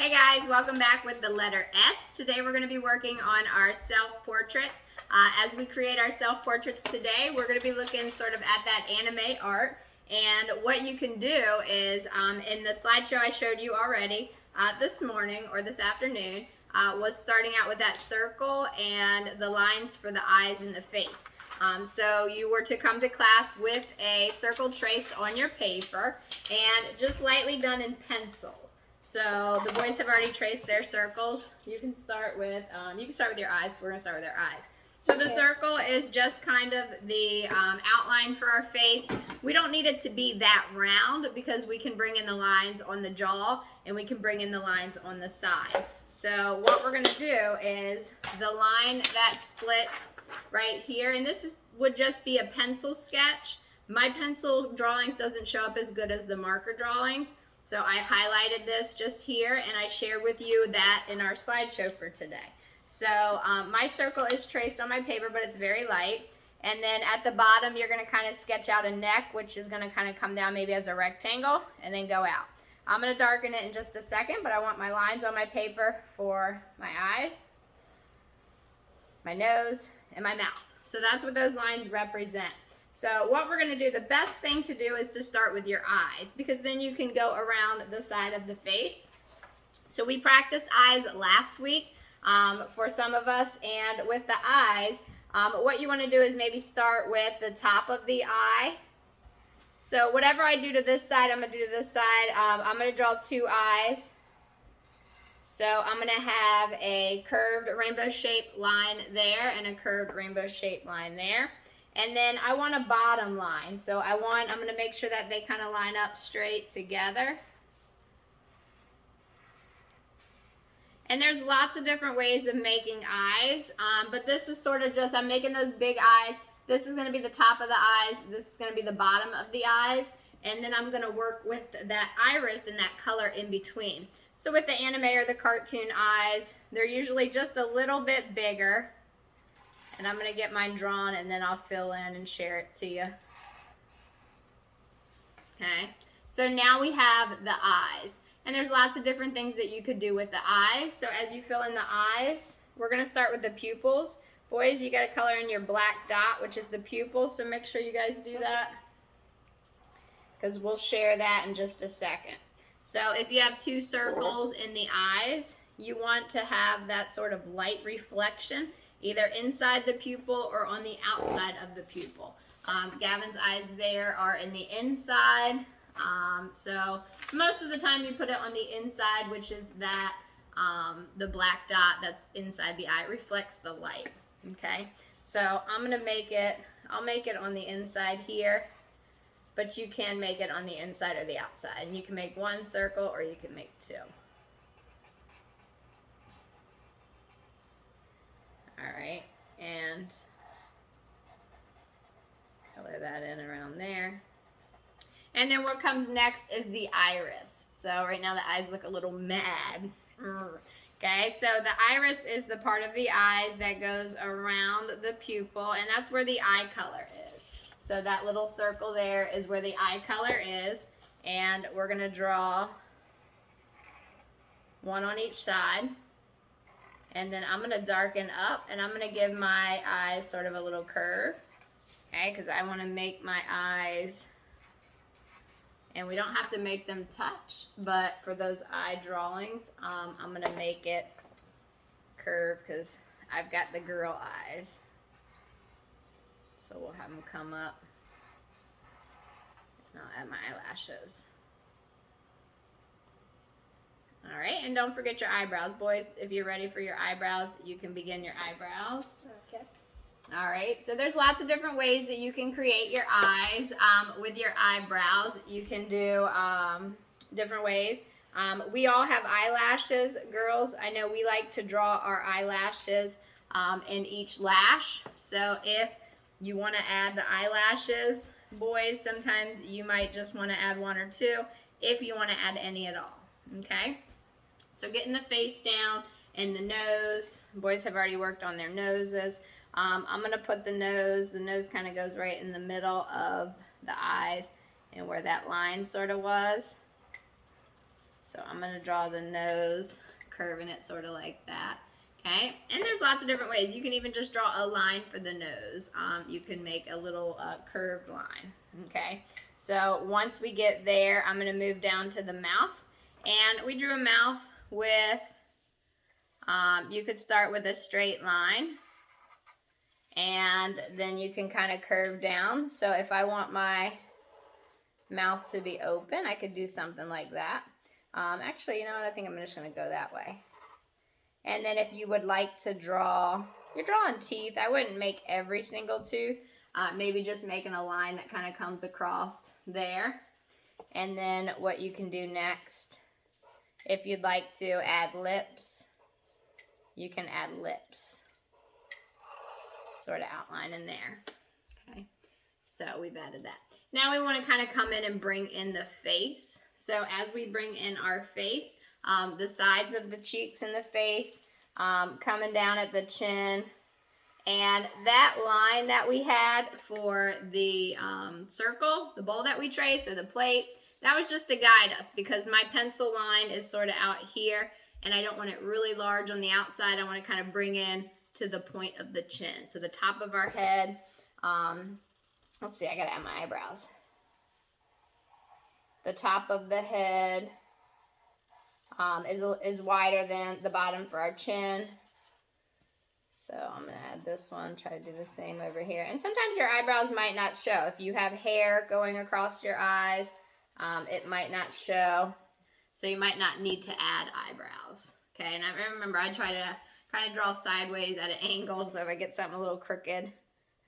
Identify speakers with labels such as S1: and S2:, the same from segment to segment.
S1: Hey guys, welcome back with the letter S. Today we're going to be working on our self-portraits. As we create our self-portraits today, we're going to be looking sort of at that anime art. And what you can do is, in the slideshow I showed you already this morning or this afternoon, was starting out with that circle and the lines for the eyes and the face. So you were to come to class with a circle traced on your paper and just lightly done in pencil. So the boys have already traced their circles. You can start with your eyes. We're gonna start with their eyes. So the circle is just kind of the outline for our face. We don't need it to be that round because we can bring in the lines on the jaw and we can bring in the lines on the side. So what we're gonna do is the line that splits right here, and would just be a pencil sketch. My pencil drawings doesn't show up as good as the marker drawings. So I highlighted this just here and I shared with you that in our slideshow for today. So my circle is traced on my paper, but it's very light. And then at the bottom, you're gonna kind of sketch out a neck, which is gonna kind of come down maybe as a rectangle and then go out. I'm gonna darken it in just a second, but I want my lines on my paper for my eyes, my nose, and my mouth. So that's what those lines represent. So what we're going to do, the best thing to do is to start with your eyes because then you can go around the side of the face. So we practiced eyes last week for some of us, and with the eyes, what you want to do is maybe start with the top of the eye. So whatever I do to this side, I'm going to do to this side. I'm going to draw two eyes. So I'm going to have a curved rainbow shaped line there and a curved rainbow shaped line there. And then I want a bottom line. So I'm going to make sure that they kind of line up straight together. And there's lots of different ways of making eyes, but this is sort of just, I'm making those big eyes. This is going to be the top of the eyes. This is going to be the bottom of the eyes. And then I'm going to work with that iris and that color in between. So with the anime or the cartoon eyes, they're usually just a little bit bigger. And I'm going to get mine drawn and then I'll fill in and share it to you. Okay, so now we have the eyes. And there's lots of different things that you could do with the eyes. So as you fill in the eyes, we're going to start with the pupils. Boys, you got to color in your black dot, which is the pupil. So make sure you guys do that because we'll share that in just a second. So if you have two circles in the eyes, you want to have that sort of light reflection either inside the pupil or on the outside of the pupil. Gavin's eyes there are in the inside. So most of the time you put it on the inside, which is that the black dot that's inside the eye reflects the light. Okay, so I'll make it on the inside here, but you can make it on the inside or the outside. And you can make one circle or you can make two. All right, and color that in around there. And then what comes next is the iris. So right now the eyes look a little mad. Okay, so the iris is the part of the eyes that goes around the pupil, and that's where the eye color is. So that little circle there is where the eye color is, and we're gonna draw one on each side. And then I'm going to darken up and I'm going to give my eyes sort of a little curve. Okay, because I want to make my eyes, and we don't have to make them touch, but for those eye drawings, I'm going to make it curve because I've got the girl eyes. So we'll have them come up. And I'll add my eyelashes. All right, and don't forget your eyebrows. Boys, if you're ready for your eyebrows, you can begin your eyebrows.
S2: Okay.
S1: All right, so there's lots of different ways that you can create your eyes with your eyebrows. You can do different ways. We all have eyelashes. Girls, I know we like to draw our eyelashes in each lash. So if you want to add the eyelashes, boys, sometimes you might just want to add one or two if you want to add any at all. Okay? So getting the face down and the nose. Boys have already worked on their noses. I'm going to put the nose kind of goes right in the middle of the eyes and where that line sort of was. So I'm going to draw the nose, curving it sort of like that. Okay, and there's lots of different ways. You can even just draw a line for the nose. You can make a little curved line. Okay, so once we get there, I'm going to move down to the mouth. And we drew a mouth with, you could start with a straight line. And then you can kind of curve down. So if I want my mouth to be open, I could do something like that. Actually, you know what? I think I'm just going to go that way. And then if you would like to draw, you're drawing teeth. I wouldn't make every single tooth. Maybe just making a line that kind of comes across there. And then what you can do next, if you'd like to add lips, you can add lips. Sort of outline in there. Okay, so we've added that. Now we want to kind of come in and bring in the face. So as we bring in our face, the sides of the cheeks and the face, coming down at the chin, and that line that we had for the circle, the bowl that we traced, or the plate, that was just to guide us because my pencil line is sort of out here, and I don't want it really large on the outside. I want to kind of bring in to the point of the chin. So the top of our head, let's see, I got to add my eyebrows. The top of the head is wider than the bottom for our chin. So I'm going to add this one, try to do the same over here. And sometimes your eyebrows might not show. If you have hair going across your eyes, it might not show. So you might not need to add eyebrows. Okay, and I remember I try to kind of draw sideways at an angle, so if I get something a little crooked,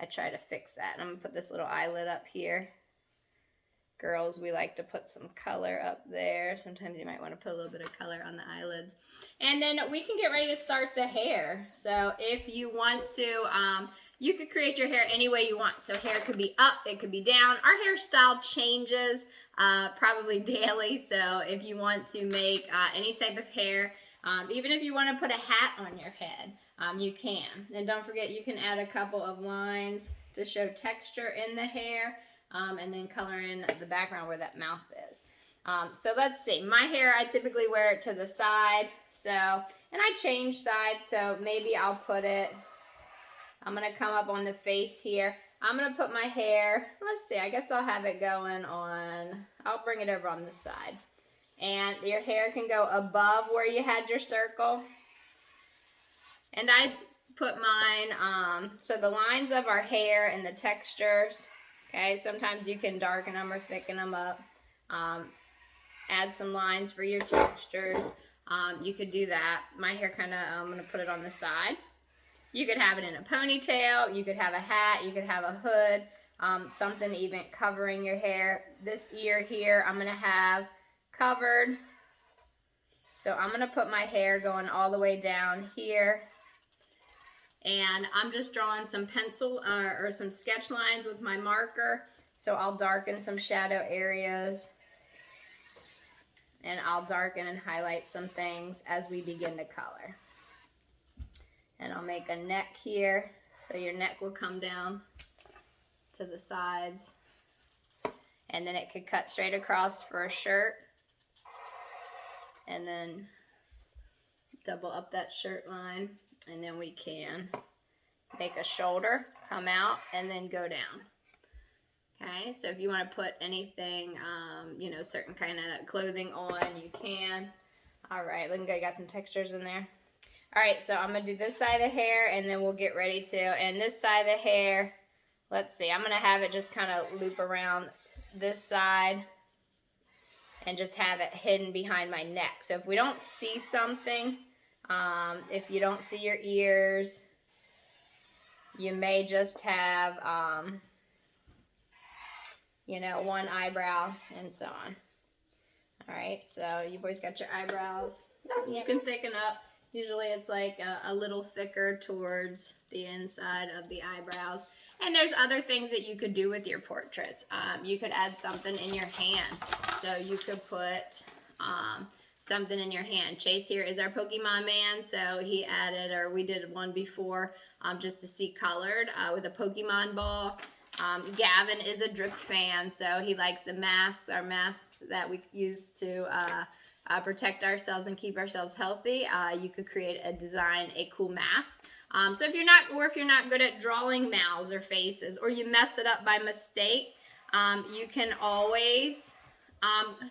S1: I try to fix that. And I'm going to put this little eyelid up here. Girls, we like to put some color up there. Sometimes you might want to put a little bit of color on the eyelids. And then we can get ready to start the hair. So if you want to, you could create your hair any way you want. So hair could be up, it could be down. Our hairstyle changes probably daily. So if you want to make any type of hair, even if you want to put a hat on your head, you can. And don't forget, you can add a couple of lines to show texture in the hair. And then color in the background where that mouth is. So let's see. My hair, I typically wear it to the side. So, and I change sides. So maybe I'll put it, I'm going to come up on the face here. I'm going to put my hair, let's see, I guess I'll have it going on, I'll bring it over on this side. And your hair can go above where you had your circle. And I put mine, so the lines of our hair and the textures. Okay, sometimes you can darken them or thicken them up. Add some lines for your textures. You could do that. My hair kind of, I'm going to put it on the side. You could have it in a ponytail. You could have a hat. You could have a hood. Something even covering your hair. This ear here, I'm going to have covered. So I'm going to put my hair going all the way down here. And I'm just drawing some pencil or some sketch lines with my marker. So I'll darken some shadow areas. And I'll darken and highlight some things as we begin to color. And I'll make a neck here. So your neck will come down to the sides. And then it could cut straight across for a shirt. And then double up that shirt line. And then we can make a shoulder, come out, and then go down. Okay, so if you want to put anything, you know, certain kind of clothing on, you can. All right, looking good. Got some textures in there. All right, so I'm going to do this side of the hair, and then we'll get ready to. And this side of the hair, let's see. I'm going to have it just kind of loop around this side and just have it hidden behind my neck. So if we don't see something, if you don't see your ears, you may just have, you know, one eyebrow and so on. All right, so you boys got your eyebrows. You can thicken up. Usually it's like a little thicker towards the inside of the eyebrows. And there's other things that you could do with your portraits. You could add something in your hand. So you could put something in your hand. Chase here is our Pokemon man, so he added, or we did one before, just to see colored with a Pokemon ball. Gavin is a Drip fan, so he likes the masks, our masks that we use to protect ourselves and keep ourselves healthy, you could create a design, a cool mask. So if you're not good at drawing mouths or faces, or you mess it up by mistake, you can always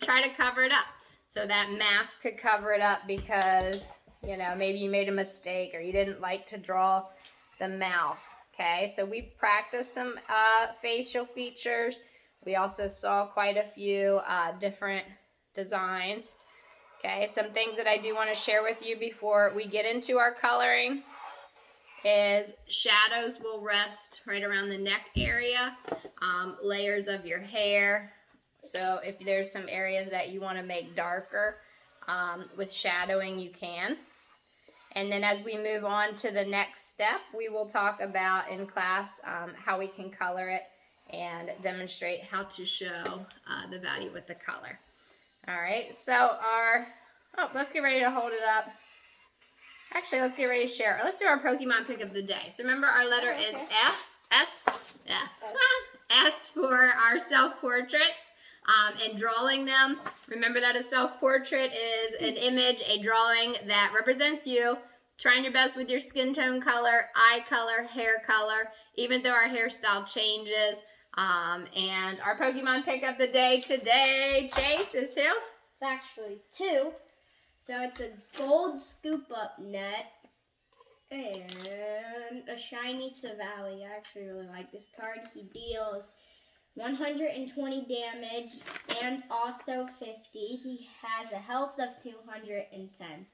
S1: try to cover it up. So that mask could cover it up because, you know, maybe you made a mistake or you didn't like to draw the mouth. Okay, so we've practiced some facial features. We also saw quite a few different designs. Okay, some things that I do want to share with you before we get into our coloring is shadows will rest right around the neck area, layers of your hair. So if there's some areas that you want to make darker with shadowing, you can. And then as we move on to the next step, we will talk about in class how we can color it and demonstrate how to show the value with the color. All right, so let's get ready to hold it up. Actually, let's get ready to share. Let's do our Pokemon pick of the day. So remember, our letter is S for our self-portraits. And drawing them, remember that a self-portrait is an image, a drawing that represents you, trying your best with your skin tone color, eye color, hair color, even though our hairstyle changes. And our Pokemon pick of the day today, Chase, is who?
S2: It's actually 2. So it's a gold scoop up net and a shiny Savali. I actually really like this card. He deals 120 damage and also 50. He has a health of 210.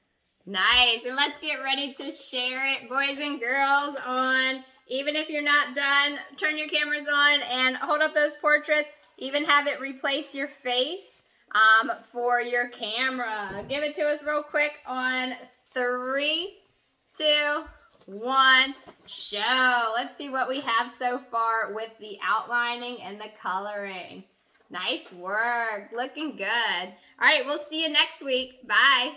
S1: Nice. And let's get ready to share it, boys and girls, on, even if you're not done, turn your cameras on and hold up those portraits. Even have it replace your face for your camera. Give it to us real quick on 3, 2, 1, show. Let's see what we have so far with the outlining and the coloring. Nice work. Looking good. All right, we'll see you next week. Bye.